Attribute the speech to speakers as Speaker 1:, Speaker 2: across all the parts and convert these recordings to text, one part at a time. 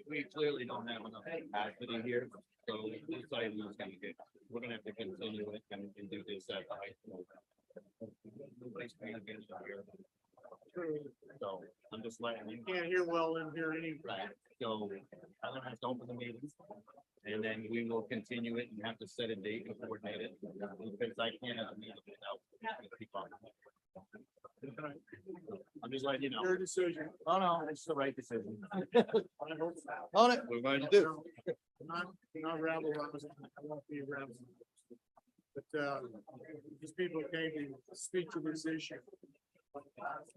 Speaker 1: We clearly don't have enough capacity here, so this item is gonna get, we're gonna have to continue it and do this at the high school. Nobody's paying attention here. So I'm just letting you.
Speaker 2: Can't hear well in here anyway.
Speaker 1: Right, so I'm gonna have to open the meeting. And then we will continue it and have to set a date and coordinate it, because I can't have a meeting without people. I'm just letting you know.
Speaker 2: Your decision.
Speaker 1: Oh, no, it's the right decision.
Speaker 2: I hope so.
Speaker 1: On it, we're going to do.
Speaker 2: Not rabble rousing. I won't be rabble. But these people came to speak to this issue.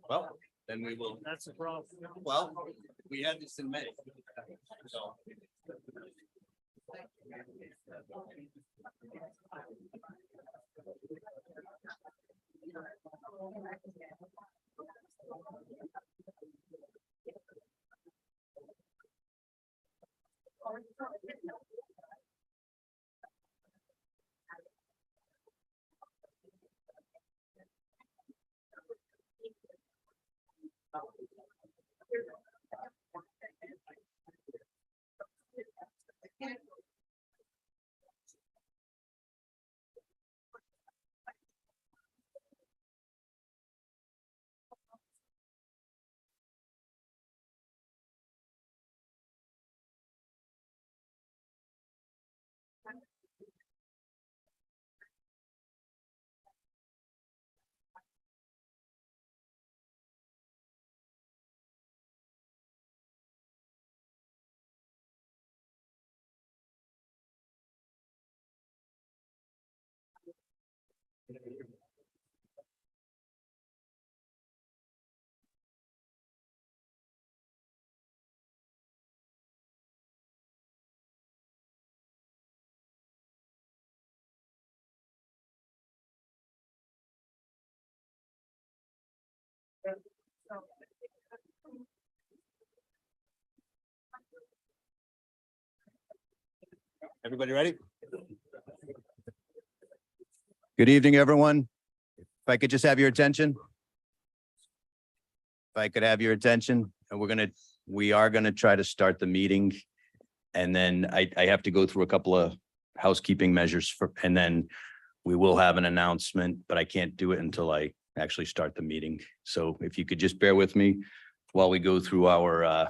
Speaker 1: Well, then we will,
Speaker 2: That's the problem.
Speaker 1: well, we had this in May. So. Everybody ready? Good evening, everyone. If I could just have your attention. If I could have your attention, and we are gonna try to start the meeting. And then I have to go through a couple of housekeeping measures and then we will have an announcement, but I can't do it until I actually start the meeting. So if you could just bear with me while we go through our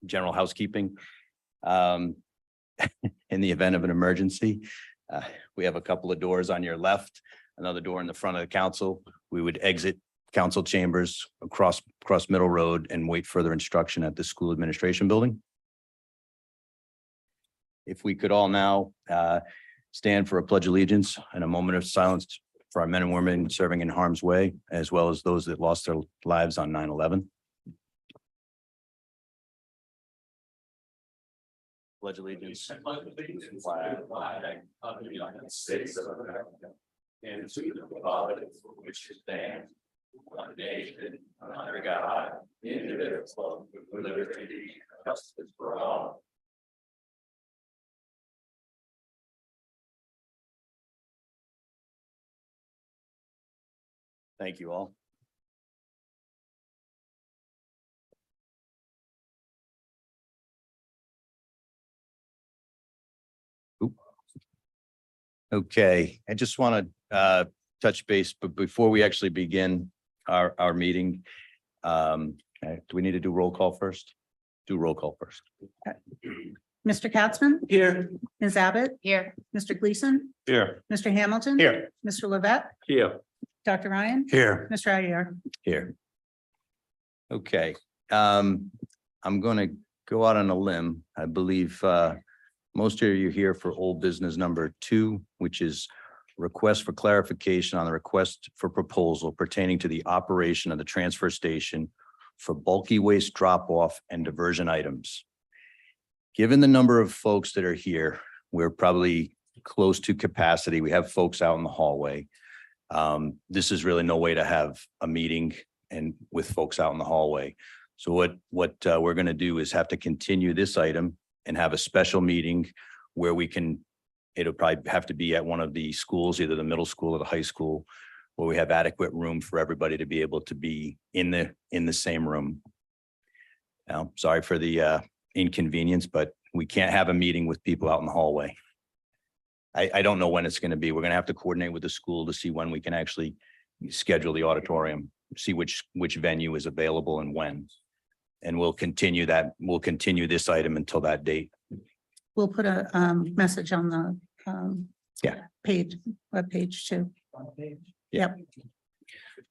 Speaker 1: general housekeeping. In the event of an emergency, we have a couple of doors on your left, another door in the front of the council. We would exit council chambers across Middle Road and wait further instruction at the school administration building. If we could all now stand for a pledge of allegiance and a moment of silence for our men and women serving in harm's way, as well as those that lost their lives on 9/11. Pledge allegiance. To the flag of the United States of America and to the republic which stands one nation under God, indivisible, with liberty and justice for all. Thank you all. Okay, I just want to touch base, but before we actually begin our meeting, do we need to do roll call first? Do roll call first.
Speaker 3: Mr. Katzman,
Speaker 2: Here.
Speaker 3: Ms. Abbott,
Speaker 4: Here.
Speaker 3: Mr. Gleason,
Speaker 2: Here.
Speaker 3: Mr. Hamilton.
Speaker 2: Here.
Speaker 3: Mr. Levesque,
Speaker 2: Here.
Speaker 3: Dr. Ryan,
Speaker 2: Here.
Speaker 3: Mr. Aguirre.
Speaker 1: Here. Okay, I'm going to go out on a limb. I believe most of you are here for old business number 2, which is request for clarification on the request for proposal pertaining to the operation of the transfer station for bulky waste drop-off and diversion items. Given the number of folks that are here, we're probably close to capacity. We have folks out in the hallway. This is really no way to have a meeting and with folks out in the hallway. So what we're going to do is have to continue this item and have a special meeting where we can, it'll probably have to be at one of the schools, either the middle school or the high school, where we have adequate room for everybody to be able to be in the same room. Now, sorry for the inconvenience, but we can't have a meeting with people out in the hallway. I don't know when it's going to be. We're going to have to coordinate with the school to see when we can actually schedule the auditorium, see which venue is available and when. And we'll continue that. We'll continue this item until that date.
Speaker 3: We'll put a message on the
Speaker 1: Yeah.
Speaker 3: webpage too. Yep.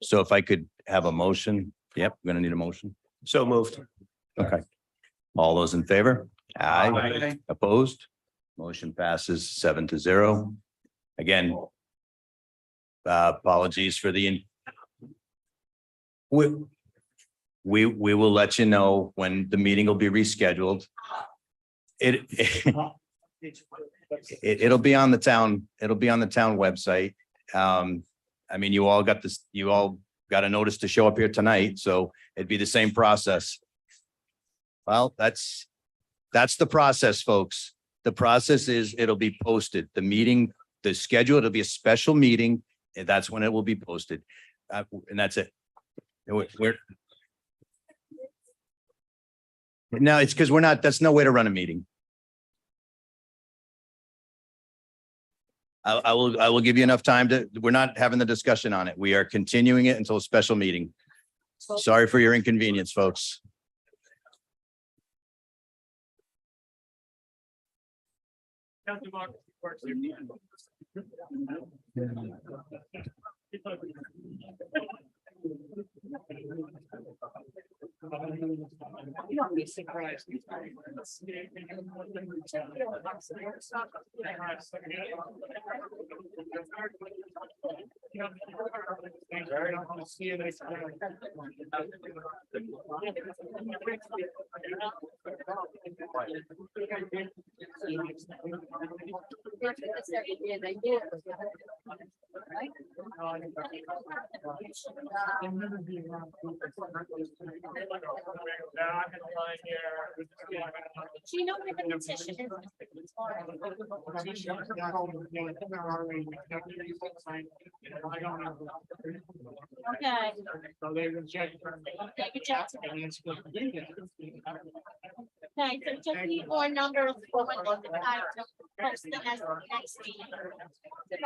Speaker 1: So if I could have a motion. Yep, we're going to need a motion.
Speaker 4: So moved.
Speaker 1: Okay. All those in favor?
Speaker 4: Aye.
Speaker 1: Opposed? Motion passes 7-0. Again, apologies for the. We will let you know when the meeting will be rescheduled. It'll be on the town website. I mean, you all got this, you all got a notice to show up here tonight, so it'd be the same process. Well, that's the process, folks. The process is it'll be posted. The meeting, the schedule, it'll be a special meeting, and that's when it will be posted. And that's it. No, it's because we're not, that's no way to run a meeting. I will give you enough time we're not having the discussion on it. We are continuing it until a special meeting. Sorry for your inconvenience, folks.
Speaker 2: You don't be surprised.
Speaker 5: Do you know where the petition is? Okay.
Speaker 2: So they reject.
Speaker 5: They reject it.
Speaker 2: And it's good to do that.
Speaker 5: Okay, so just need more numbers for when I post them as the next meeting.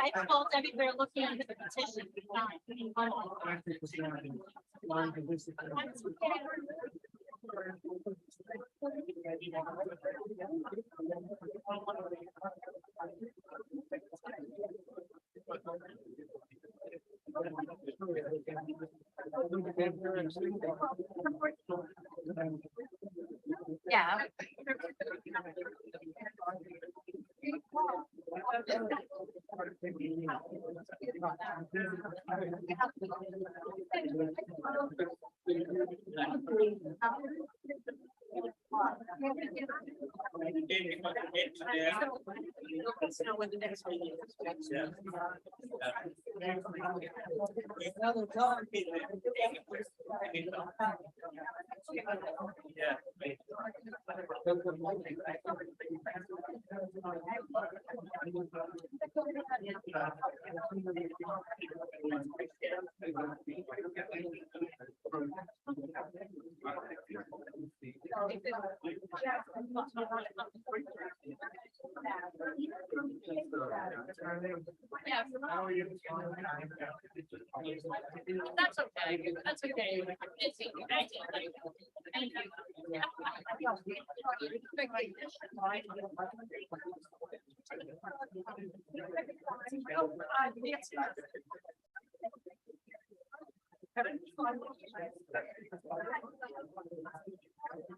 Speaker 5: I told everywhere looking into the petition. Yeah. That's okay. That's okay. Thank you.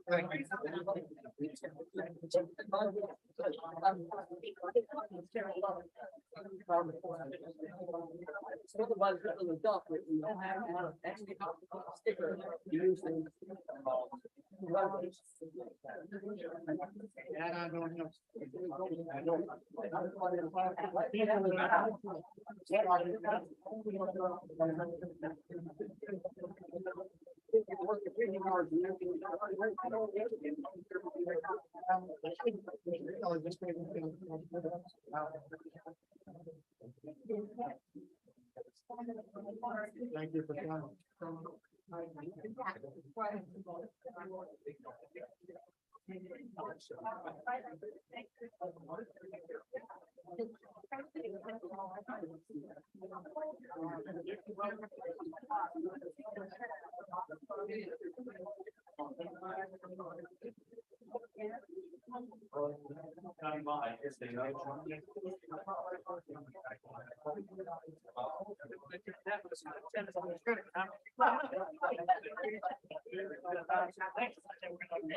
Speaker 2: And I don't know. Thank you for coming.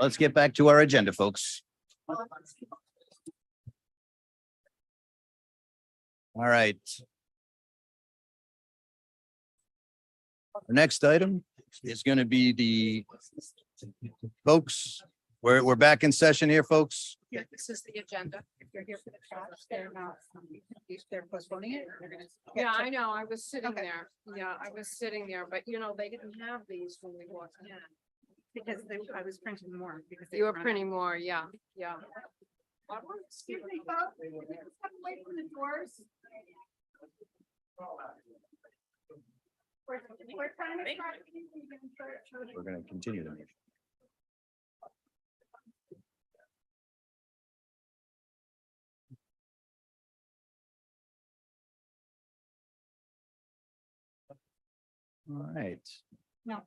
Speaker 1: Let's get back to our agenda, folks. All right. Our next item is going to be the folks. We're back in session here, folks.
Speaker 6: Yeah, this is the agenda. If you're here for the trash, they're not, they're postponing it. They're gonna-
Speaker 7: Yeah, I know. I was sitting
Speaker 6: Okay.
Speaker 7: there. Yeah, I was sitting there, but you know, they didn't have these when we walked in.
Speaker 6: Because I was printing more because. they
Speaker 7: You were
Speaker 6: run out.
Speaker 7: printing more, yeah, yeah.
Speaker 6: Excuse me, folks. Step away from the doors. We're trying to start.
Speaker 1: We're going to continue the meeting. All right.
Speaker 3: No.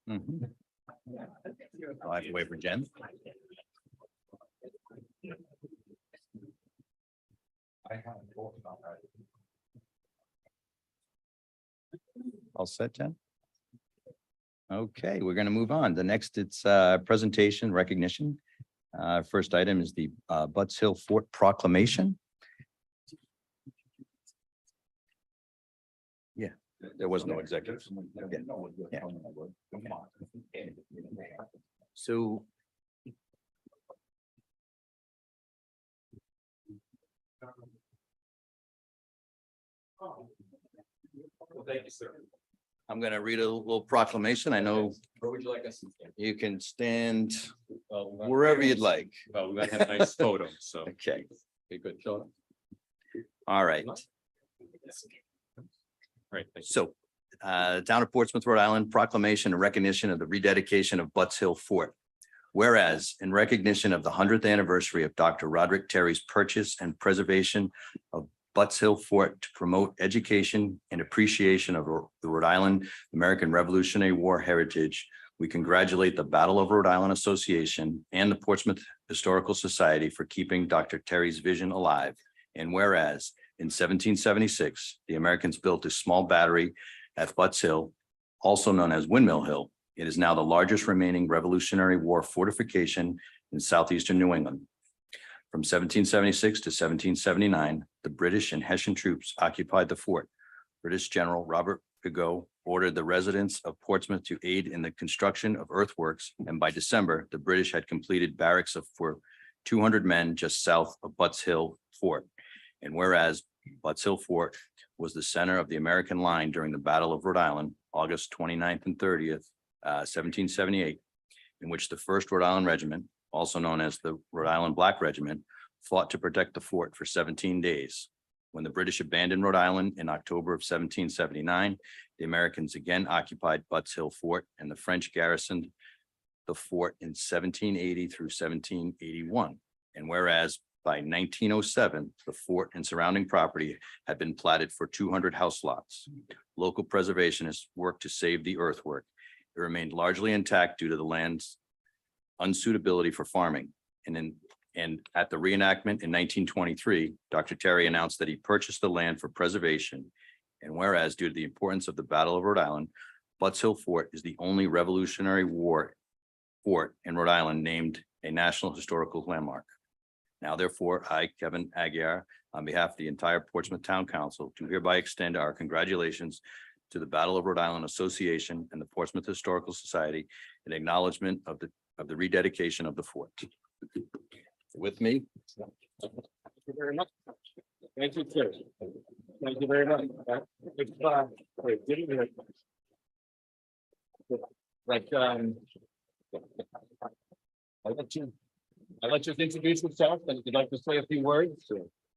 Speaker 1: Mhm. I'll have to wait for Jen. All set, Jen? Okay, we're going to move on. The next, it's presentation recognition. First item is the Butts Hill Fort Proclamation. Yeah, there was no executive. Yeah. So.
Speaker 8: Thank you, sir.
Speaker 1: I'm going to read a little proclamation. I know
Speaker 8: Where would you like us?
Speaker 1: you can stand
Speaker 8: Well,
Speaker 1: wherever you'd like.
Speaker 8: Well, we're gonna have a nice photo, so.
Speaker 1: Okay,
Speaker 8: Okay, good. Show it.
Speaker 1: all right.
Speaker 8: Right. thank you.
Speaker 1: So, Town of Portsmouth, Rhode Island proclamation and recognition of the rededication of Butts Hill Fort. Whereas in recognition of the 100th anniversary of Dr. Roderick Terry's purchase and preservation of Butts Hill Fort to promote education and appreciation of the Rhode Island American Revolutionary War heritage, we congratulate the Battle of Rhode Island Association and the Portsmouth Historical Society for keeping Dr. Terry's vision alive. And whereas in 1776, the Americans built a small battery at Butts Hill, also known as Windmill Hill. It is now the largest remaining Revolutionary War fortification in southeastern New England. From 1776 to 1779, the British and Hessian troops occupied the fort. British General Robert Pigot ordered the residents of Portsmouth to aid in the construction of earthworks, and by December, the British had completed barracks for 200 men just south of Butts Hill Fort. And whereas Butts Hill Fort was the center of the American line during the Battle of Rhode Island, August 29th and 30th, 1778, in which the First Rhode Island Regiment, also known as the Rhode Island Black Regiment, fought to protect the fort for 17 days. When the British abandoned Rhode Island in October of 1779, the Americans again occupied Butts Hill Fort, and the French garrisoned the fort in 1780 through 1781. And whereas by 1907, the fort and surrounding property had been platted for 200 house lots. Local preservationists worked to save the earthwork. It remained largely intact due to the land's unsuitability for farming. And at the reenactment in 1923, Dr. Terry announced that he purchased the land for preservation. And whereas due to the importance of the Battle of Rhode Island, Butts Hill Fort is the only Revolutionary War fort in Rhode Island named a National Historical Landmark. Now therefore, I, Kevin Aguirre, on behalf of the entire Portsmouth Town Council, do hereby extend our congratulations to the Battle of Rhode Island Association and the Portsmouth Historical Society in acknowledgement of the rededication of the fort. With me,
Speaker 8: Thank you very much. Thank you, sir. Thank you very much. Wait, didn't you- Like, I'll let you introduce yourself, and if you'd like to say a few words.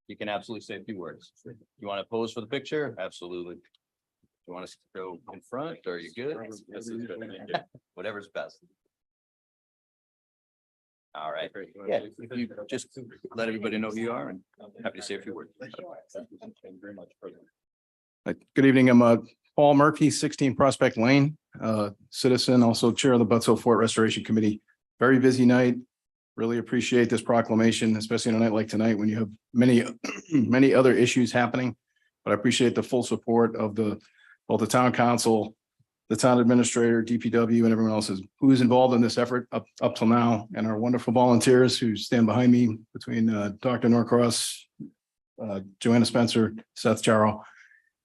Speaker 1: you can absolutely say a few words. You want to pose for the picture? Absolutely. You want us to go in front? Or are you good?
Speaker 8: This is good. Thank you.
Speaker 1: Whatever's best. All right. Yeah, if you just let everybody know who you are and happy to say a few words.
Speaker 8: Thank you very much.
Speaker 9: Good evening. I'm Paul Murphy, 16 Prospect Lane, citizen, also chair of the Butts Hill Fort Restoration Committee. Very busy night. Really appreciate this proclamation, especially on a night like tonight when you have many, many other issues happening. But I appreciate the full support of both the town council, the town administrator, DPW, and everyone else who is involved in this effort up till now, and our wonderful volunteers who stand behind me between Dr. Norcross, Joanna Spencer, Seth Jarrell,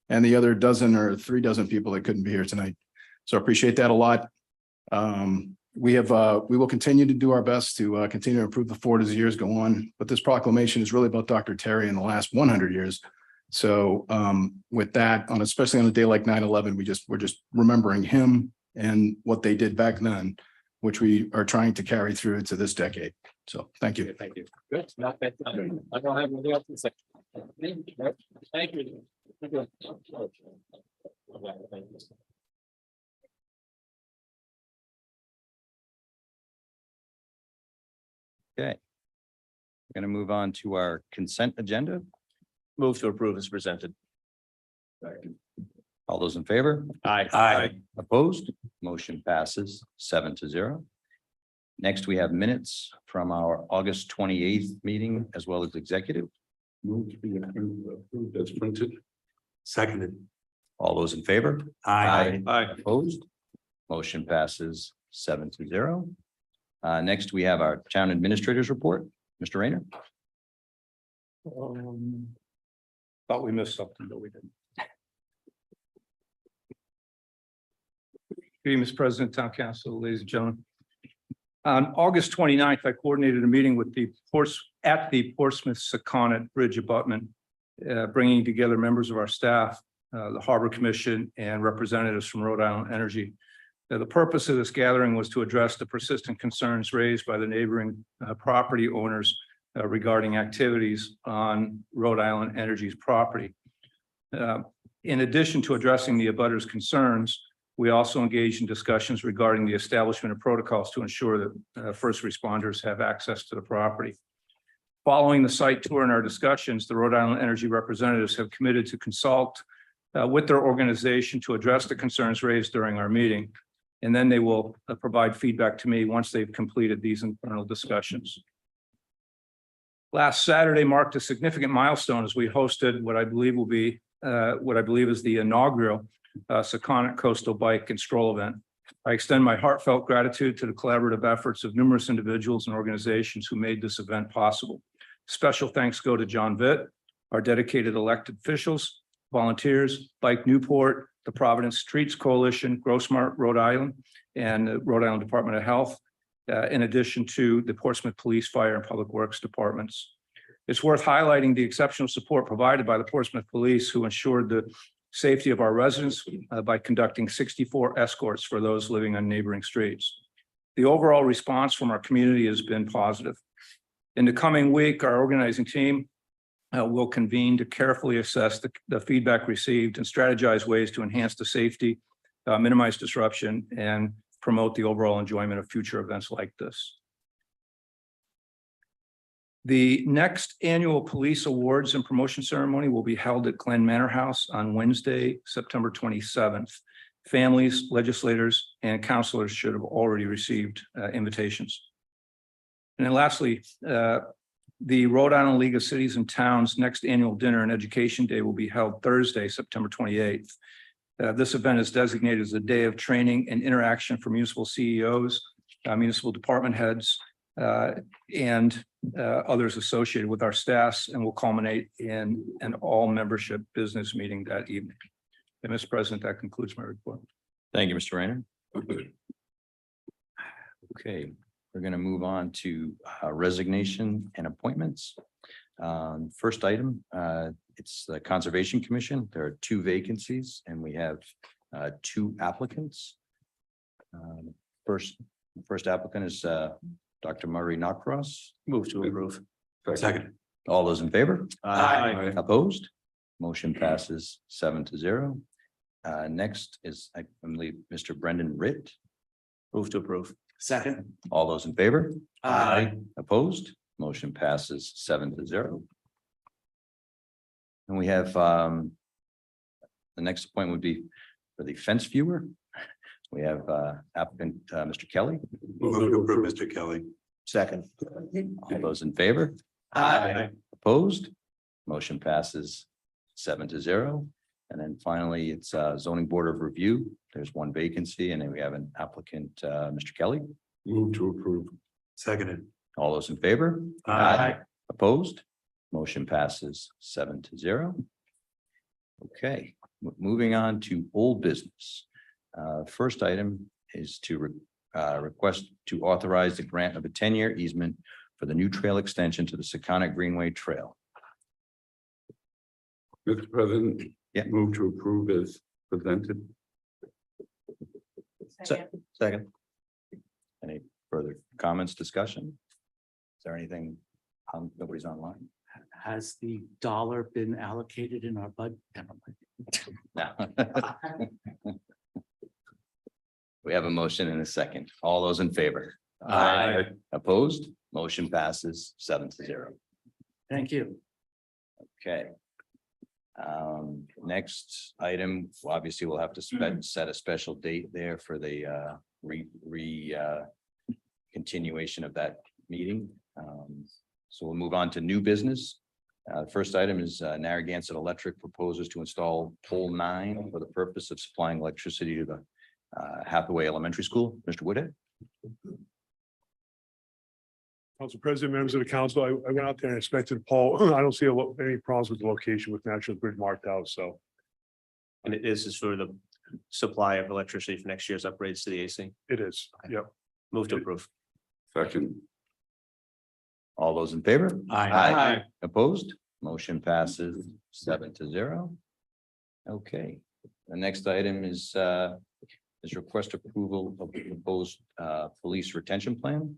Speaker 9: and the other 3 people that couldn't be here tonight. So I appreciate that a lot. We will continue to do our best to continue to improve the fort as the years go on, but this proclamation is really about Dr. Terry in the last 100 years. So with that, especially on a day like 9/11, we're just remembering him and what they did back then, which we are trying to carry through into this decade. So thank you.
Speaker 8: Thank you. Good. Not bad. I don't have anything else to say. Thank you. Thank you.
Speaker 1: Okay. We're going to move on to our consent agenda.
Speaker 4: Move to approve as presented.
Speaker 1: All those in favor?
Speaker 4: Aye.
Speaker 1: Opposed? Motion passes 7-0. Next, we have minutes from our August 28th meeting as well as executive.
Speaker 8: Move to be approved as printed.
Speaker 4: Seconded.
Speaker 1: All those in favor?
Speaker 4: Aye.
Speaker 1: Opposed? Motion passes 7-0. Next, we have our town administrators report. Mr. Rayner.
Speaker 10: Thought we missed something, but we didn't. Good evening, Mr. President, Town Council, ladies and gentlemen. On August 29th, I coordinated a meeting with the Portsmouth-Secaucet Bridge abutment, bringing together members of our staff, the Harbor Commission, and representatives from Rhode Island Energy. The purpose of this gathering was to address the persistent concerns raised by the neighboring property owners regarding activities on Rhode Island Energy's property. In addition to addressing the abutters' concerns, we also engaged in discussions regarding the establishment of protocols to ensure that first responders have access to the property. Following the site tour and our discussions, the Rhode Island Energy representatives have committed to consult with their organization to address the concerns raised during our meeting. And then they will provide feedback to me once they've completed these internal discussions. Last Saturday marked a significant milestone as we hosted what I believe is the inaugural Secaucet Coastal Bike and Stroll event. I extend my heartfelt gratitude to the collaborative efforts of numerous individuals and organizations who made this event possible. Special thanks go to John Vitt, our dedicated elected officials, volunteers, Bike Newport, the Providence Streets Coalition, Grossmart, Rhode Island, and the Rhode Island Department of Health, in addition to the Portsmouth Police, Fire, and Public Works departments. It's worth highlighting the exceptional support provided by the Portsmouth Police, who ensured the safety of our residents by conducting 64 escorts for those living on neighboring streets. The overall response from our community has been positive. In the coming week, our organizing team will convene to carefully assess the feedback received and strategize ways to enhance the safety, minimize disruption, and promote the overall enjoyment of future events like this. The next annual police awards and promotion ceremony will be held at Glen Manor House on Wednesday, September 27th. Families, legislators, and counselors should have already received invitations. And then lastly, the Rhode Island League of Cities and Towns next annual dinner and education day will be held Thursday, September 28th. This event is designated as a day of training and interaction for municipal CEOs, municipal department heads, and others associated with our staffs, and will culminate in an all membership business meeting that evening. And Mr. President, that concludes my report.
Speaker 1: Thank you, Mr. Rayner. Okay, we're going to move on to resignation and appointments. First item, it's the Conservation Commission. There are 2 vacancies and we have 2 applicants. First applicant is Dr. Murray Knockcross.
Speaker 4: Move to approve.
Speaker 9: Second.
Speaker 1: All those in favor?
Speaker 4: Aye.
Speaker 1: Opposed? Motion passes 7-0. Next is, I believe, Mr. Brendan Ritt.
Speaker 4: Move to approve. Second.
Speaker 1: All those in favor?
Speaker 4: Aye.
Speaker 1: Opposed? Motion passes 7-0. And we have the next appointment would be for the fence viewer. We have applicant Mr. Kelly.
Speaker 9: Move to approve, Mr. Kelly.
Speaker 4: Second.
Speaker 1: All those in favor?
Speaker 4: Aye.
Speaker 1: Opposed? Motion passes 7-0. And then finally, it's zoning board of review. There's 1 vacancy and then we have an applicant, Mr. Kelly.
Speaker 9: Move to approve. Seconded.
Speaker 1: All those in favor?
Speaker 4: Aye.
Speaker 1: Opposed? Motion passes 7-0. Okay, moving on to old business. First item is to request to authorize the grant of a 10-year easement for the new trail extension to the Secana Greenway Trail.
Speaker 11: Mr. President.
Speaker 1: Yeah.
Speaker 11: Move to approve as presented.
Speaker 1: Second. Any further comments, discussion? Is there anything? Nobody's online.
Speaker 4: Has the dollar been allocated in our budget?
Speaker 1: No. We have a motion and a second. All those in favor?
Speaker 4: Aye.
Speaker 1: Opposed? Motion passes 7-0.
Speaker 4: Thank you.
Speaker 1: Okay. Next item, obviously we'll have to set a special date there for the continuation of that meeting. So we'll move on to new business. First item is Narragansett Electric proposes to install pole 9 for the purpose of supplying electricity to the Hathaway Elementary School. Mr. Woodhead.
Speaker 2: Council President, members of the council, I went out there and inspected the pole. I don't see any problems with the location with National Grid marked out, so.
Speaker 4: And this is for the supply of electricity for next year's upgrades to the AC.
Speaker 2: It is, yep.
Speaker 4: Move to approve.
Speaker 11: Second.
Speaker 1: All those in favor?
Speaker 4: Aye.
Speaker 1: Opposed? Motion passes 7-0. Okay, the next item is request approval of the proposed police retention plan.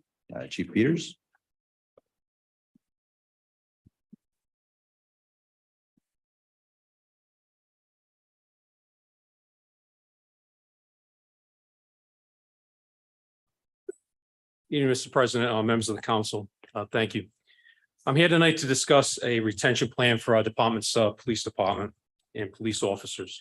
Speaker 1: Chief Peters.
Speaker 8: Mr. President, members of the council, thank you. I'm here tonight to discuss a retention plan for our department's police department and police officers.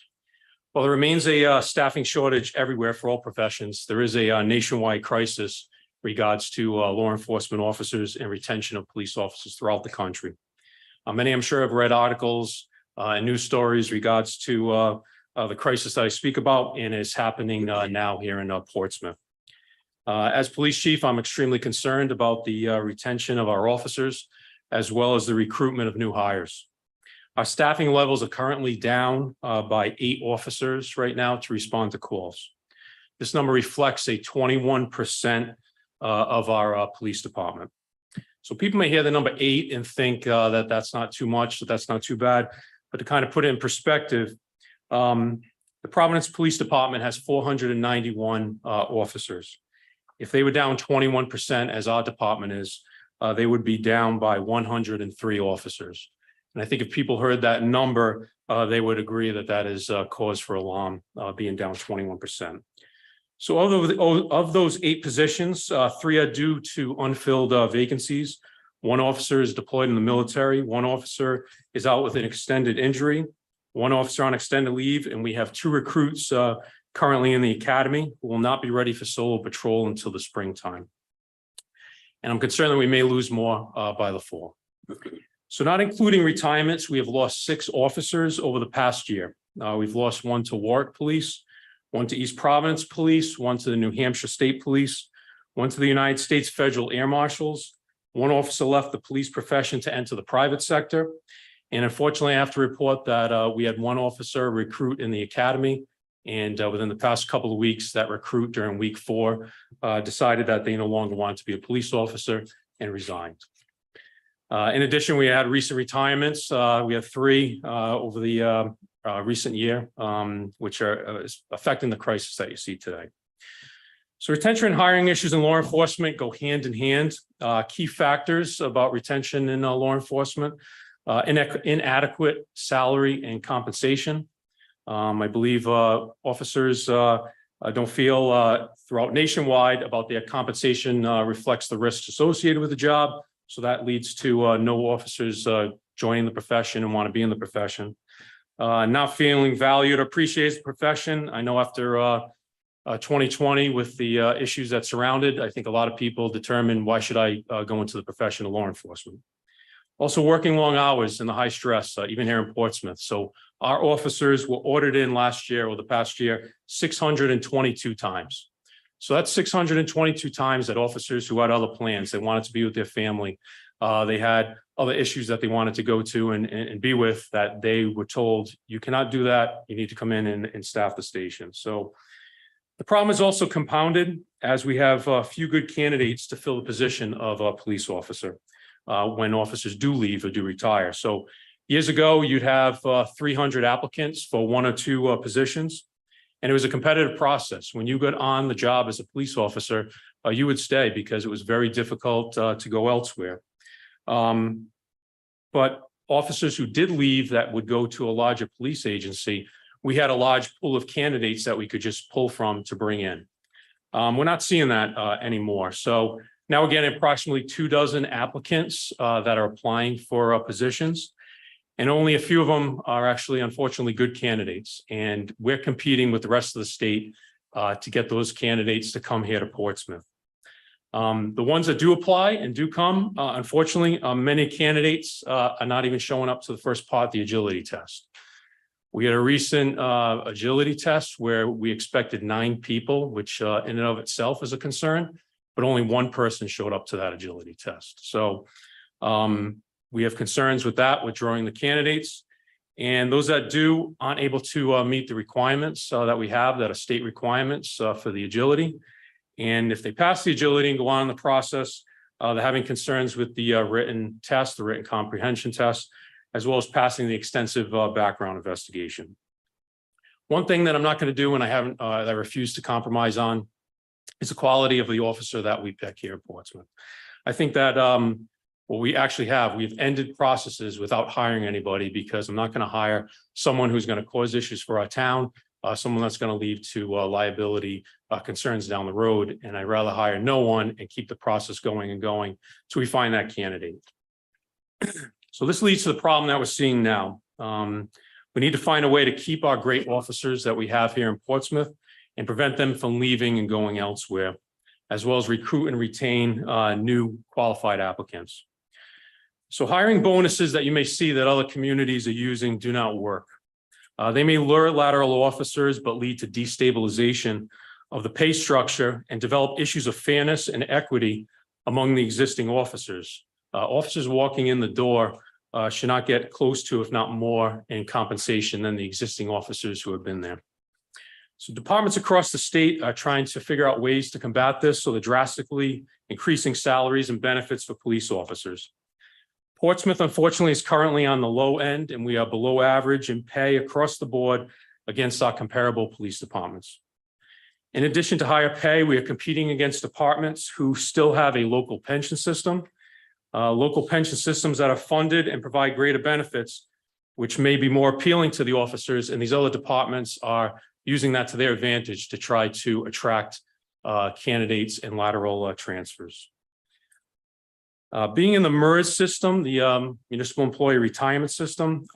Speaker 8: While there remains a staffing shortage everywhere for all professions, there is a nationwide crisis regards to law enforcement officers and retention of police officers throughout the country. Many, I'm sure, have read articles and news stories regards to the crisis that I speak about and is happening now here in Portsmouth. As police chief, I'm extremely concerned about the retention of our officers, as well as the recruitment of new hires. Our staffing levels are currently down by 8 officers right now to respond to calls. This number reflects a 21% of our police department. So people may hear the number 8 and think that that's not too much, that that's not too bad. But to kind of put it in perspective, the Providence Police Department has 491 officers. If they were down 21% as our department is, they would be down by 103 officers. And I think if people heard that number, they would agree that that is cause for alarm, being down 21%. So of those 8 positions, 3 are due to unfilled vacancies. 1 officer is deployed in the military. 1 officer is out with an extended injury. 1 officer on extended leave, and we have 2 recruits currently in the academy who will not be ready for solo patrol until the springtime. And I'm concerned that we may lose more by the fall. So not including retirements, we have lost 6 officers over the past year. We've lost 1 to Warwick Police, 1 to East Providence Police, 1 to the New Hampshire State Police, one to the United States Federal Air Marshals. One officer left the police profession to enter the private sector. And unfortunately, I have to report that we had one officer recruit in the academy. And within the past couple of weeks, that recruit during week 4 decided that they no longer wanted to be a police officer and resigned. In addition, we had recent retirements. We have 3 over the recent year, which are affecting the crisis that you see today. So retention and hiring issues in law enforcement go hand in hand. Key factors about retention in law enforcement, inadequate salary and compensation. I believe officers don't feel throughout nationwide about their compensation reflects the risks associated with the job. So that leads to no officers joining the profession and want to be in the profession. Not feeling valued or appreciated the profession. I know after 2020 with the issues that surrounded, I think a lot of people determined, why should I go into the profession of law enforcement? Also working long hours and the high stress, even here in Portsmouth. So our officers were ordered in last year or the past year 622 times. So that's 622 times that officers who had other plans, they wanted to be with their family. They had other issues that they wanted to go to and be with, that they were told, you cannot do that. You need to come in and staff the station. So the problem is also compounded as we have a few good candidates to fill the position of a police officer when officers do leave or do retire. So years ago, you'd have 300 applicants for 1 or 2 positions. And it was a competitive process. When you got on the job as a police officer, you would stay because it was very difficult to go elsewhere. But officers who did leave that would go to a larger police agency, we had a large pool of candidates that we could just pull from to bring in. We're not seeing that anymore. So now we're getting approximately 24 applicants that are applying for positions. And only a few of them are actually, unfortunately, good candidates. And we're competing with the rest of the state to get those candidates to come here to Portsmouth. The ones that do apply and do come, unfortunately, many candidates are not even showing up to the first part, the agility test. We had a recent agility test where we expected 9 people, which in and of itself is a concern, but only 1 person showed up to that agility test. So we have concerns with that, withdrawing the candidates. And those that do aren't able to meet the requirements that we have, that are state requirements for the agility. And if they pass the agility and go on in the process, they're having concerns with the written test, the written comprehension test, as well as passing the extensive background investigation. One thing that I'm not going to do, and I refuse to compromise on, is the quality of the officer that we pick here at Portsmouth. I think that what we actually have, we've ended processes without hiring anybody, because I'm not going to hire someone who's going to cause issues for our town, someone that's going to lead to liability concerns down the road. And I'd rather hire no one and keep the process going and going till we find that candidate. So this leads to the problem that we're seeing now. We need to find a way to keep our great officers that we have here in Portsmouth and prevent them from leaving and going elsewhere, as well as recruit and retain new qualified applicants. So hiring bonuses that you may see that other communities are using do not work. They may lure lateral officers, but lead to destabilization of the pay structure and develop issues of fairness and equity among the existing officers. Officers walking in the door should not get close to, if not more, in compensation than the existing officers who have been there. So departments across the state are trying to figure out ways to combat this, so they're drastically increasing salaries and benefits for police officers. Portsmouth, unfortunately, is currently on the low end, and we are below average in pay across the board against our comparable police departments. In addition to higher pay, we are competing against departments who still have a local pension system, local pension systems that are funded and provide greater benefits, which may be more appealing to the officers, and these other departments are using that to their advantage to try to attract candidates and lateral transfers. Being in the MERS system, the Municipal Employee Retirement System,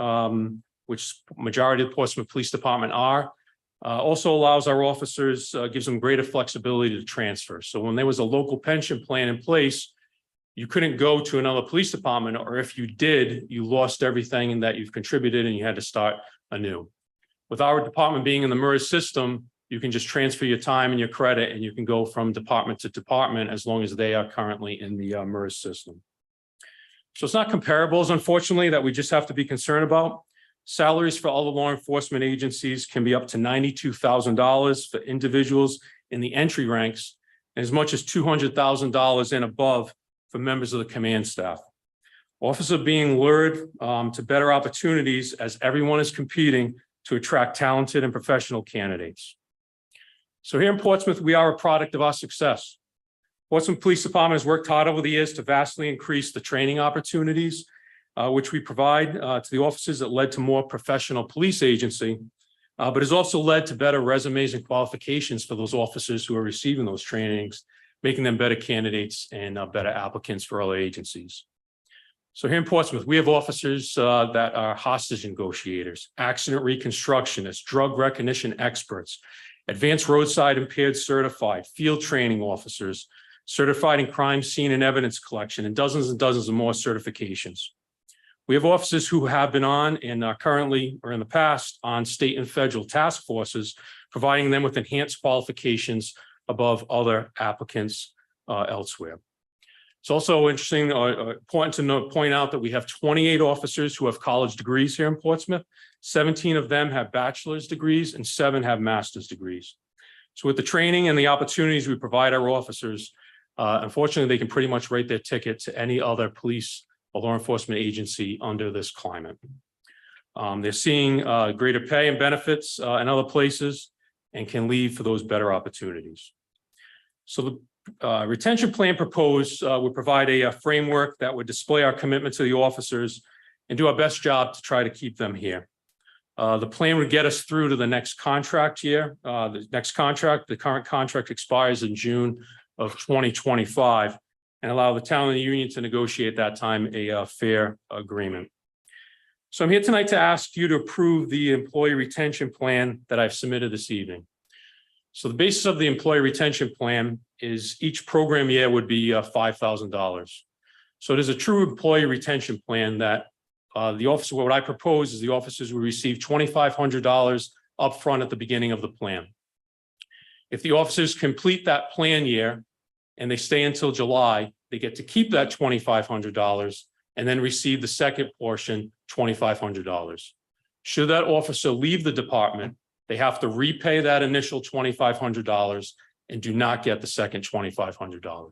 Speaker 8: which majority of the Portsmouth Police Department are, also allows our officers, gives them greater flexibility to transfer. So when there was a local pension plan in place, you couldn't go to another police department, or if you did, you lost everything that you've contributed and you had to start anew. With our department being in the MERS system, you can just transfer your time and your credit, and you can go from department to department as long as they are currently in the MERS system. So it's not comparables, unfortunately, that we just have to be concerned about. Salaries for all the law enforcement agencies can be up to $92,000 for individuals in the entry ranks, and as much as $200,000 and above for members of the command staff. Officers are being lured to better opportunities as everyone is competing to attract talented and professional candidates. So here in Portsmouth, we are a product of our success. Portsmouth Police Department has worked hard over the years to vastly increase the training opportunities which we provide to the officers that led to more professional police agency, but has also led to better resumes and qualifications for those officers who are receiving those trainings, making them better candidates and better applicants for other agencies. So here in Portsmouth, we have officers that are hostage negotiators, accident reconstructionists, drug recognition experts, advanced roadside impaired certified, field training officers, certified in crime scene and evidence collection, and dozens of more certifications. We have officers who have been on and are currently or in the past on state and federal task forces, providing them with enhanced qualifications above other applicants elsewhere. It's also interesting, important to point out that we have 28 officers who have college degrees here in Portsmouth. 17 of them have bachelor's degrees and 7 have master's degrees. So with the training and the opportunities we provide our officers, unfortunately, they can pretty much write their ticket to any other police or law enforcement agency under this climate. They're seeing greater pay and benefits in other places and can leave for those better opportunities. So the retention plan proposed would provide a framework that would display our commitment to the officers and do our best job to try to keep them here. The plan would get us through to the next contract year. The current contract expires in June of 2025 and allow the town and the union to negotiate that time a fair agreement. So I'm here tonight to ask you to approve the employee retention plan that I've submitted this evening. So the basis of the employee retention plan is each program year would be $5,000. So it is a true employee retention plan that the officer, what I propose is the officers will receive $2,500 upfront at the beginning of the plan. If the officers complete that plan year and they stay until July, they get to keep that $2,500 and then receive the second portion, $2,500. Should that officer leave the department, they have to repay that initial $2,500 and do not get the second $2,500.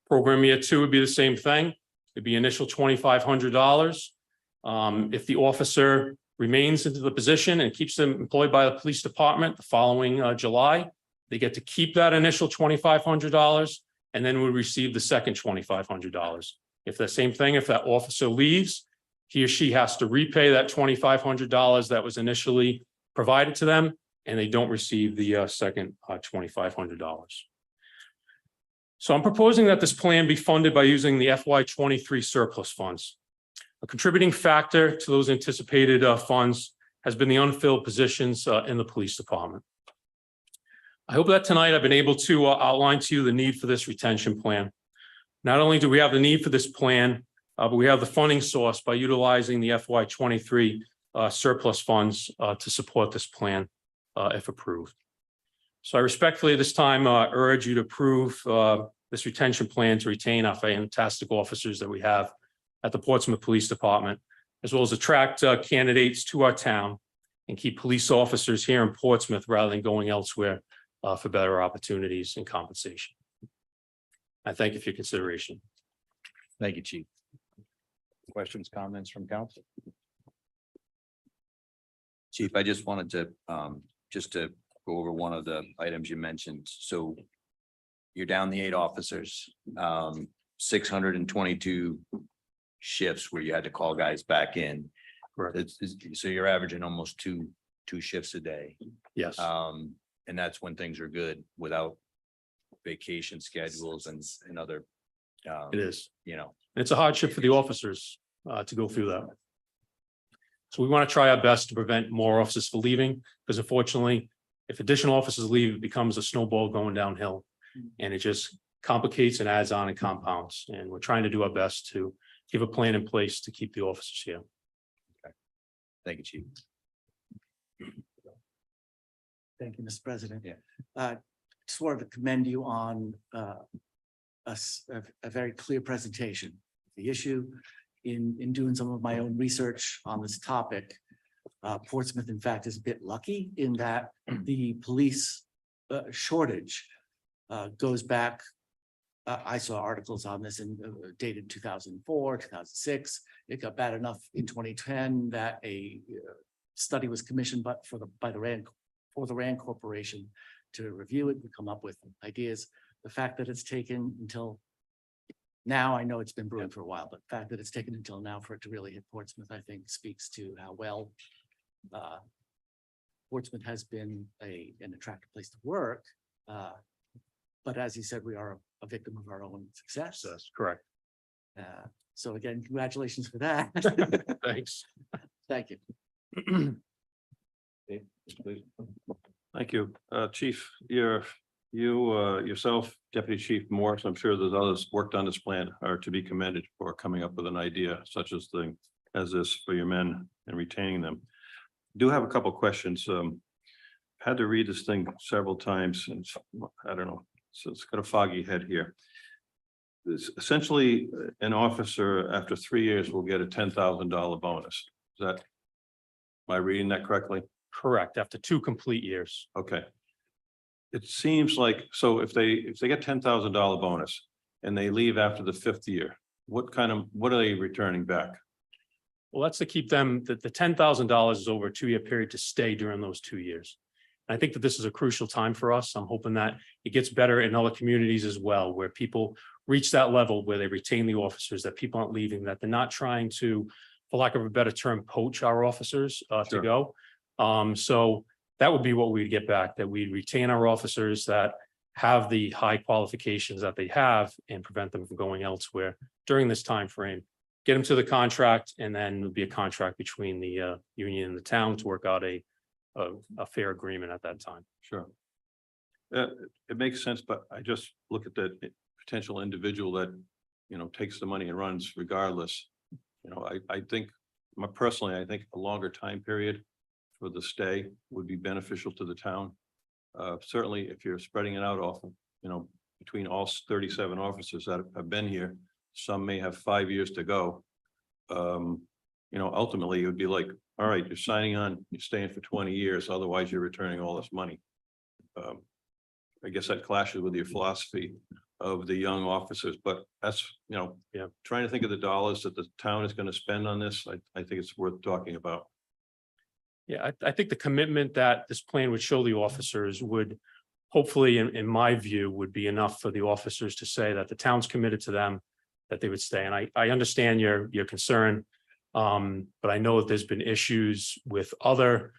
Speaker 8: Program year 2 would be the same thing. It'd be initial $2,500. If the officer remains into the position and keeps them employed by the police department the following July, they get to keep that initial $2,500 and then would receive the second $2,500. If the same thing, if that officer leaves, he or she has to repay that $2,500 that was initially provided to them, and they don't receive the second $2,500. So I'm proposing that this plan be funded by using the FY23 surplus funds. A contributing factor to those anticipated funds has been the unfilled positions in the police department. I hope that tonight I've been able to outline to you the need for this retention plan. Not only do we have the need for this plan, but we have the funding source by utilizing the FY23 surplus funds to support this plan if approved. So I respectfully at this time urge you to approve this retention plan to retain our fantastic officers that we have at the Portsmouth Police Department, as well as attract candidates to our town and keep police officers here in Portsmouth rather than going elsewhere for better opportunities and compensation. I thank you for your consideration.
Speaker 1: Thank you, Chief. Questions, comments from council? Chief, I just wanted to go over one of the items you mentioned. So you're down the 8 officers, 622 shifts where you had to call guys back in.
Speaker 8: Correct.
Speaker 1: So you're averaging almost two shifts a day.
Speaker 8: Yes.
Speaker 1: And that's when things are good without vacation schedules and other.
Speaker 8: It is.
Speaker 1: You know,
Speaker 8: It's a hardship for the officers to go through that. So we want to try our best to prevent more officers from leaving, because unfortunately, if additional officers leave, it becomes a snowball going downhill. And it just complicates and adds on and compounds. And we're trying to do our best to give a plan in place to keep the officers here.
Speaker 1: Okay. Thank you, Chief.
Speaker 12: Thank you, Mr. President. Just wanted to commend you on a very clear presentation. The issue in doing some of my own research on this topic. Portsmouth, in fact, is a bit lucky in that the police shortage goes back. I saw articles on this in dated 2004, 2006. It got bad enough in 2010 that a study was commissioned by the Rand Corporation to review it and come up with ideas. The fact that it's taken until now, I know it's been brewing for a while, but the fact that it's taken until now for it to really hit Portsmouth, I think speaks to how well Portsmouth has been an attractive place to work. But as you said, we are a victim of our own success.
Speaker 8: That's correct.
Speaker 12: So again, congratulations for that.
Speaker 8: Thanks.
Speaker 12: Thank you.
Speaker 13: Thank you. Chief, yourself, Deputy Chief Morris, I'm sure there's others worked on this plan are to be commended for coming up with an idea such as this for your men and retaining them. Do have a couple questions. Had to read this thing several times and I don't know, so it's got a foggy head here. It's essentially an officer after 3 years will get a $10,000 bonus. Is that, am I reading that correctly?
Speaker 8: Correct. After 2 complete years.
Speaker 13: Okay. It seems like, so if they get $10,000 bonus and they leave after the 5th year, what are they returning back?
Speaker 8: Well, that's to keep them, the $10,000 is over a 2-year period to stay during those 2 years. And I think that this is a crucial time for us. I'm hoping that it gets better in other communities as well, where people reach that level where they retain the officers, that people aren't leaving, that they're not trying to, for lack of a better term, poach our officers to go. So that would be what we'd get back, that we'd retain our officers that have the high qualifications that they have and prevent them from going elsewhere during this time frame. Get them to the contract, and then there'll be a contract between the union and the town to work out a fair agreement at that time.
Speaker 13: Sure. It makes sense, but I just look at the potential individual that, takes the money and runs regardless. I think, personally, I think a longer time period for the stay would be beneficial to the town. Certainly, if you're spreading it out often, between all 37 officers that have been here, some may have 5 years to go. Ultimately, it would be like, all right, you're signing on, you're staying for 20 years, otherwise you're returning all this money. I guess that clashes with your philosophy of the young officers, but that's, trying to think of the dollars that the town is going to spend on this. I think it's worth talking about.
Speaker 8: Yeah, I think the commitment that this plan would show the officers would hopefully, in my view, would be enough for the officers to say that the town's committed to them, that they would stay. And I understand your concern, but I know that there's been issues with other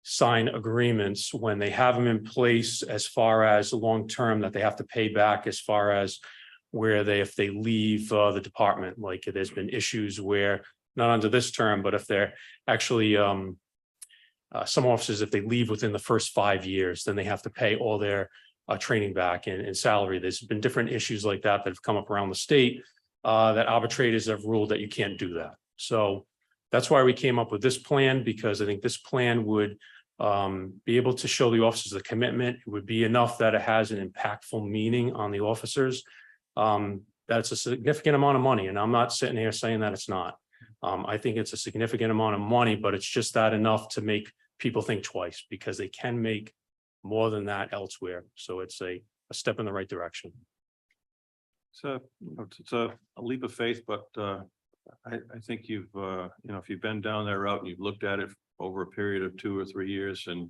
Speaker 8: signed agreements when they have them in place as far as long-term that they have to pay back, as far as where if they leave the department, like there's been issues where, not under this term, but if they're actually some officers, if they leave within the first 5 years, then they have to pay all their training back and salary. There's been different issues like that have come up around the state that arbitrators have ruled that you can't do that. So that's why we came up with this plan, because I think this plan would be able to show the officers the commitment. It would be enough that it has an impactful meaning on the officers. That's a significant amount of money, and I'm not sitting here saying that it's not. I think it's a significant amount of money, but it's just that enough to make people think twice, because they can make more than that elsewhere. So it's a step in the right direction.
Speaker 13: So it's a leap of faith, but I think you've, if you've been down that route and you've looked at it over a period of 2 or 3 years and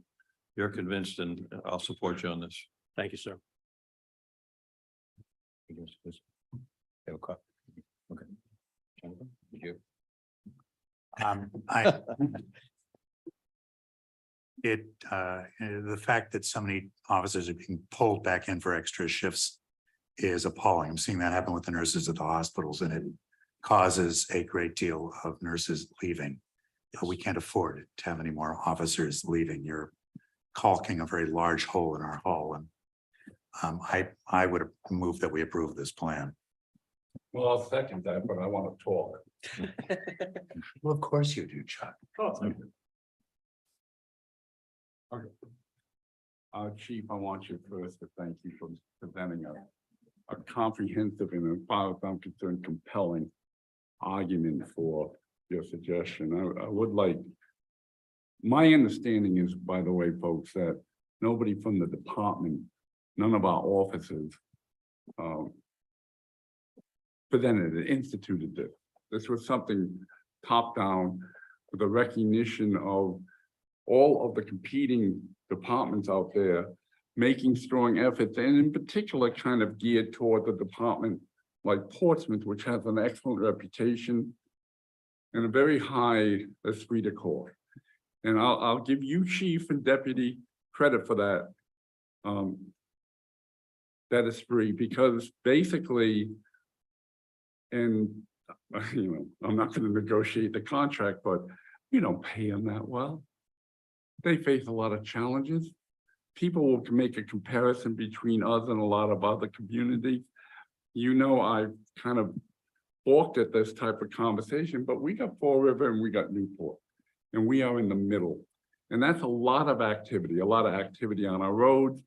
Speaker 13: you're convinced, and I'll support you on this.
Speaker 8: Thank you, sir.
Speaker 1: Okay. You.
Speaker 14: The fact that so many officers are being pulled back in for extra shifts is appalling. I'm seeing that happen with the nurses at the hospitals, and it causes a great deal of nurses leaving. We can't afford to have any more officers leaving. You're caulking a very large hole in our hull, and I would move that we approve this plan.
Speaker 11: Well, I'll second that, but I want to talk.
Speaker 14: Well, of course you do, Chuck.
Speaker 11: Oh, thank you. Okay. Chief, I want you first to thank you for presenting a comprehensive and, as far as I'm concerned, compelling argument for your suggestion. I would like, my understanding is, by the way, folks, that nobody from the department, none of our officers presented and instituted this. This was something top down with a recognition of all of the competing departments out there making strong efforts, and in particular kind of geared toward the department like Portsmouth, which has an excellent reputation and a very high esprit de corps. And I'll give you, chief and deputy, credit for that. That esprit, because basically, and I'm not going to negotiate the contract, but you don't pay them that well. They face a lot of challenges. People will make a comparison between us and a lot of other communities. I kind of balked at this type of conversation, but we got Fall River and we got Newport, and we are in the middle. And that's a lot of activity on our roads,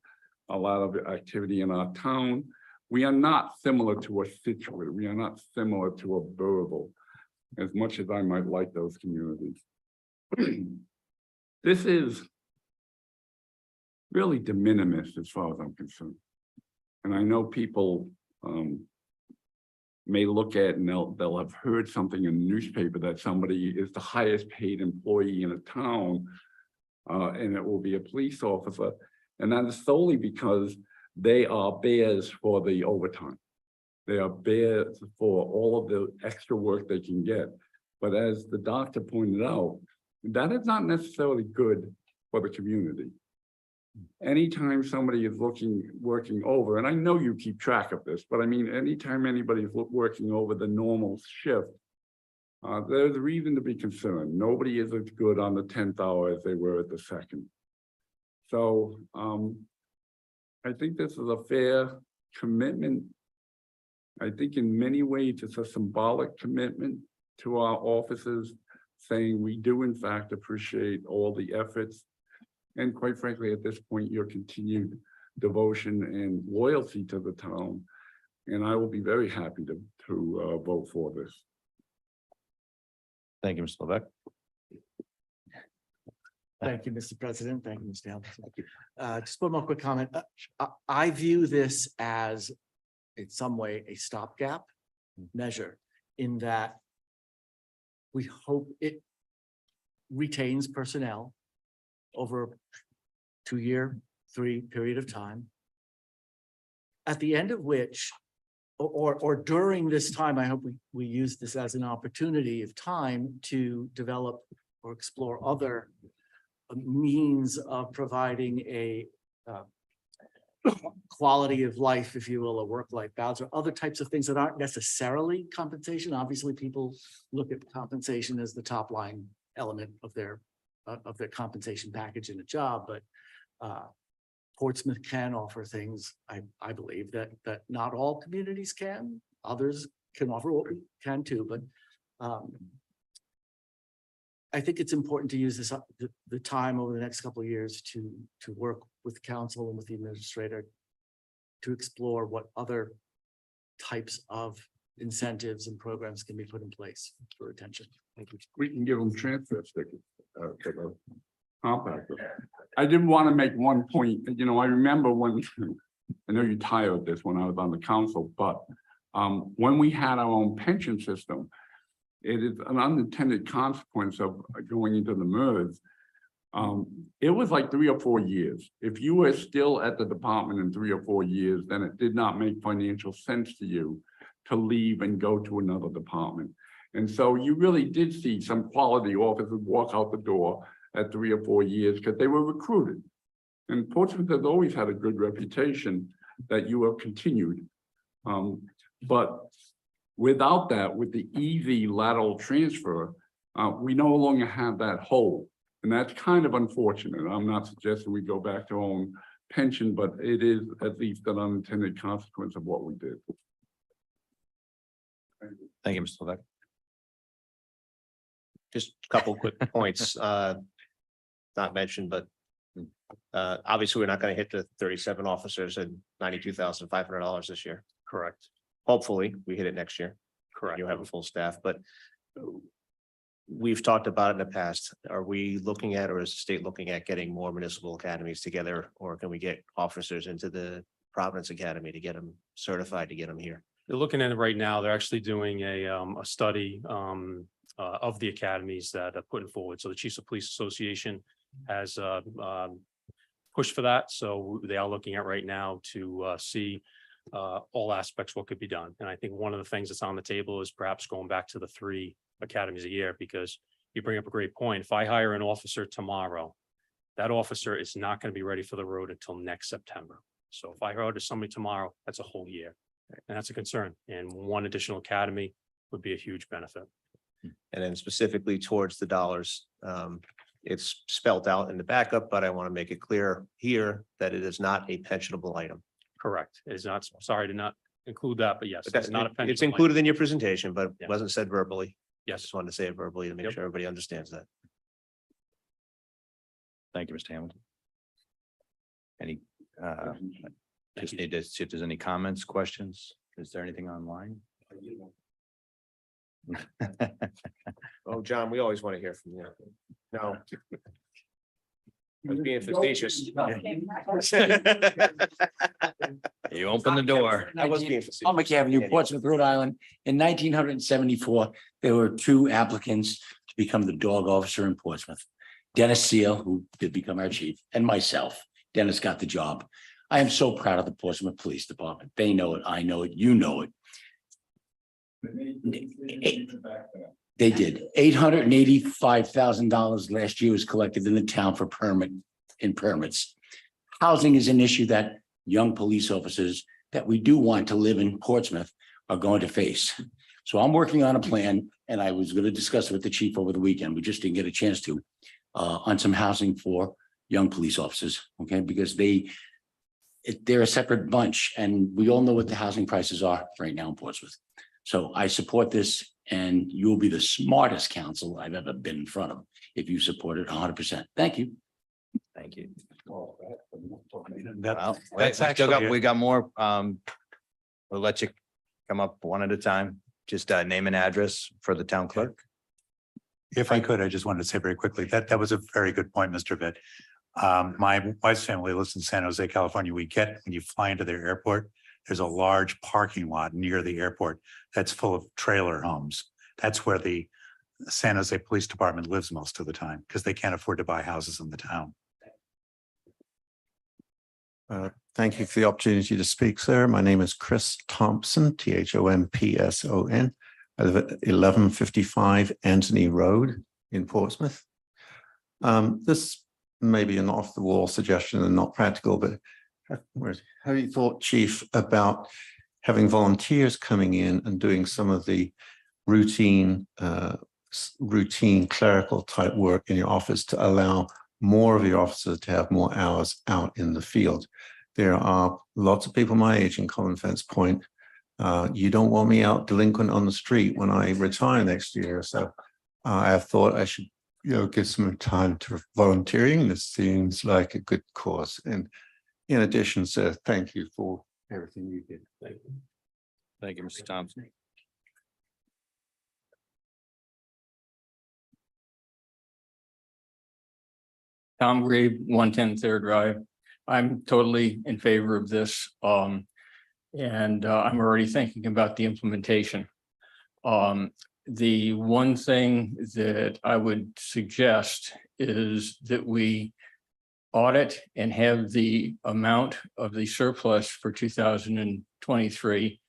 Speaker 11: a lot of activity in our town. We are not similar to a Situate. We are not similar to a Burville, as much as I might like those communities. This is really de minimis as far as I'm concerned. And I know people may look at and they'll have heard something in the newspaper that somebody is the highest paid employee in a town, and it will be a police officer. And that is solely because they are bears for the overtime. They are bears for all of the extra work they can get. But as the doctor pointed out, that is not necessarily good for the community. Anytime somebody is working over, and I know you keep track of this, but I mean, anytime anybody is working over the normal shift, there's a reason to be concerned. Nobody is as good on the 10th hour as they were at the second. So I think this is a fair commitment. I think in many ways it's a symbolic commitment to our officers, saying we do in fact appreciate all the efforts. And quite frankly, at this point, your continued devotion and loyalty to the town. And I will be very happy to vote for this.
Speaker 1: Thank you, Mr. Levesque.
Speaker 12: Thank you, Mr. President. Thank you, Mr. Hamilton. Just one more quick comment. I view this as in some way a stopgap measure, in that we hope it retains personnel over a 2-year, 3 period of time. At the end of which, or during this time, I hope we use this as an opportunity of time to develop or explore other means of providing a quality of life, if you will, a work-life balance, or other types of things that aren't necessarily compensation. Obviously, people look at compensation as the top line element of their compensation package in a job, but Portsmouth can offer things, I believe, that not all communities can. Others can offer what we can too, but I think it's important to use this the time over the next couple of years to work with council and with the administrator to explore what other types of incentives and programs can be put in place for retention. Thank you.
Speaker 11: We can give them transfer stickers for the compactor. I did want to make one point. I remember when, I know you're tired of this, when I was on the council, but when we had our own pension system, it is an unintended consequence of going into the MERS. It was like 3 or 4 years. If you were still at the department in 3 or 4 years, then it did not make financial sense to you to leave and go to another department. And so you really did see some quality officers walk out the door at 3 or 4 years because they were recruited. And Portsmouth has always had a good reputation that you have continued. But without that, with the easy lateral transfer, we no longer have that hole. And that's kind of unfortunate. I'm not suggesting we go back to our own pension, but it is at least an unintended consequence of what we did.
Speaker 1: Thank you, Mr. Levesque.
Speaker 4: Just a couple quick points, not mentioned, but Obviously, we're not gonna hit the 37 officers and $92,500 this year.
Speaker 8: Correct,
Speaker 4: Hopefully, we hit it next year.
Speaker 8: correct.
Speaker 4: You'll have a full staff, but we've talked about it in the past. Are we looking at, or is the state looking at getting more municipal academies together? Or can we get officers into the Providence Academy to get them certified, to get them here?
Speaker 8: They're looking at it right now. They're actually doing a study of the academies that are putting forward. So the Chiefs of Police Association has pushed for that. So they are looking at right now to see all aspects, what could be done. And I think one of the things that's on the table is perhaps going back to the 3 academies a year, because you bring up a great point. If I hire an officer tomorrow, that officer is not going to be ready for the road until next September. So if I hire somebody tomorrow, that's a whole year. And that's a concern. And one additional academy would be a huge benefit.
Speaker 4: And then specifically towards the dollars, it's spelled out in the backup, but I want to make it clear here that it is not a pensionable item.
Speaker 8: Correct. It is not, sorry to not include that, but yes,
Speaker 4: But
Speaker 8: it's not a pension.
Speaker 4: it's included in your presentation, but
Speaker 8: Yeah.
Speaker 4: it wasn't said verbally.
Speaker 8: Yes.
Speaker 4: Just wanted to say it verbally to make
Speaker 8: Yep.
Speaker 4: sure everybody understands that.
Speaker 1: Thank you, Mr. Hamilton. Any,
Speaker 8: Thank
Speaker 1: just
Speaker 8: you.
Speaker 1: need to see if there's any comments, questions. Is there anything online?
Speaker 4: Oh, John, we always want to hear from you. No. I was being facetious.
Speaker 1: You open the door.
Speaker 4: I was being facetious.
Speaker 12: Palmer Avenue, Portsmouth, Rhode Island. In 1974, there were 2 applicants to become the dog officer in Portsmouth. Dennis Seal, who did become our chief, and myself. Dennis got the job. I am so proud of the Portsmouth Police Department. They know it, I know it, you know it. They did. $885,000 last year was collected in the town for permits. Housing is an issue that young police officers that we do want to live in Portsmouth are going to face. So I'm working on a plan, and I was going to discuss it with the chief over the weekend. We just didn't get a chance to on some housing for young police officers, okay? Because they're a separate bunch, and we all know what the housing prices are right now in Portsmouth. So I support this, and you'll be the smartest council I've ever been in front of if you support it 100%. Thank you.
Speaker 1: Thank you.
Speaker 14: That-
Speaker 1: Well,
Speaker 14: that's
Speaker 1: we got more. We'll let you come up one at a time. Just name and address for the town clerk.
Speaker 14: If I could, I just wanted to say very quickly that was a very good point, Mr. Vitt. My wife's family lives in San Jose, California. When you fly into their airport, there's a large parking lot near the airport that's full of trailer homes. That's where the San Jose Police Department lives most of the time because they can't afford to buy houses in the town.
Speaker 15: Thank you for the opportunity to speak, sir. My name is Chris Thompson, Thompson. I live at 1155 Anthony Road in Portsmouth. This may be an off-the-wall suggestion and not practical, but have you thought, Chief, about having volunteers coming in and doing some of the routine clerical type work in your office to allow more of your officers to have more hours out in the field? There are lots of people my age in Common Fence Point. You don't want me out delinquent on the street when I retire next year. So I have thought I should, give some time to volunteering. This seems like a good cause. And in addition, sir, thank you for everything you did.
Speaker 1: Thank you, Mr. Thompson.
Speaker 16: Tom Grabe, 110 Third Drive. I'm totally in favor of this. And I'm already thinking about the implementation. The one thing that I would suggest is that we audit and have the amount of the surplus for 2023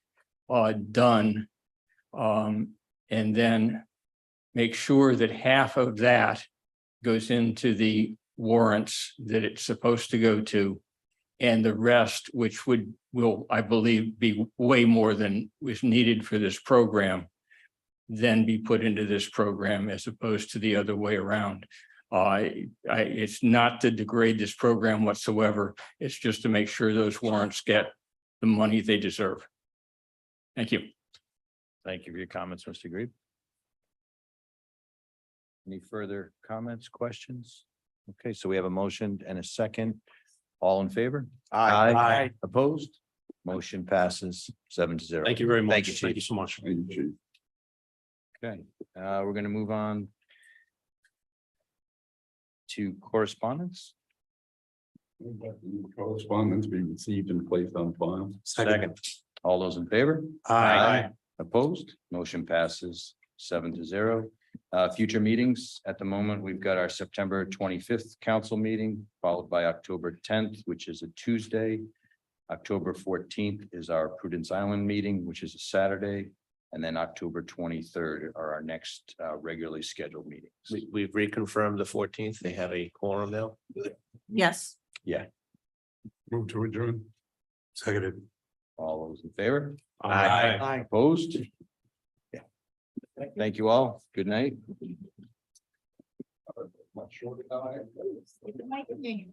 Speaker 16: done. And then make sure that half of that goes into the warrants that it's supposed to go to. And the rest, which will, I believe, be way more than was needed for this program, then be put into this program as opposed to the other way around. It's not to degrade this program whatsoever. It's just to make sure those warrants get the money they deserve. Thank you.
Speaker 1: Thank you for your comments, Mr. Grebe. Any further comments, questions? Okay, so we have a motion and a second. All in favor?
Speaker 4: Aye.
Speaker 1: Opposed? Motion passes 7-0.
Speaker 8: Thank you very much.
Speaker 1: Thank you,
Speaker 8: Thank you
Speaker 1: Chief.
Speaker 8: so much.
Speaker 11: Thank you,
Speaker 1: Okay, we're gonna move on to correspondence.
Speaker 11: Chief. Correspondence be received and placed on file.
Speaker 1: Second. All those in favor?
Speaker 14: Aye.
Speaker 1: Opposed? Motion passes 7-0. Future meetings, at the moment, we've got our September 25th council meeting, followed by October 10th, which is a Tuesday. October 14th is our Prudence Island meeting, which is a Saturday. And then October 23rd are our next regularly scheduled meetings.
Speaker 4: We've reconfirmed the 14th. They have a quorum now.
Speaker 3: Yes.
Speaker 1: Yeah,
Speaker 11: Move to adjourn.
Speaker 14: Seconded.
Speaker 1: all those in favor?
Speaker 4: Aye.
Speaker 1: Opposed? Yeah. Thank you all. Good night.
Speaker 11: Much shorter than I-
Speaker 5: It might be.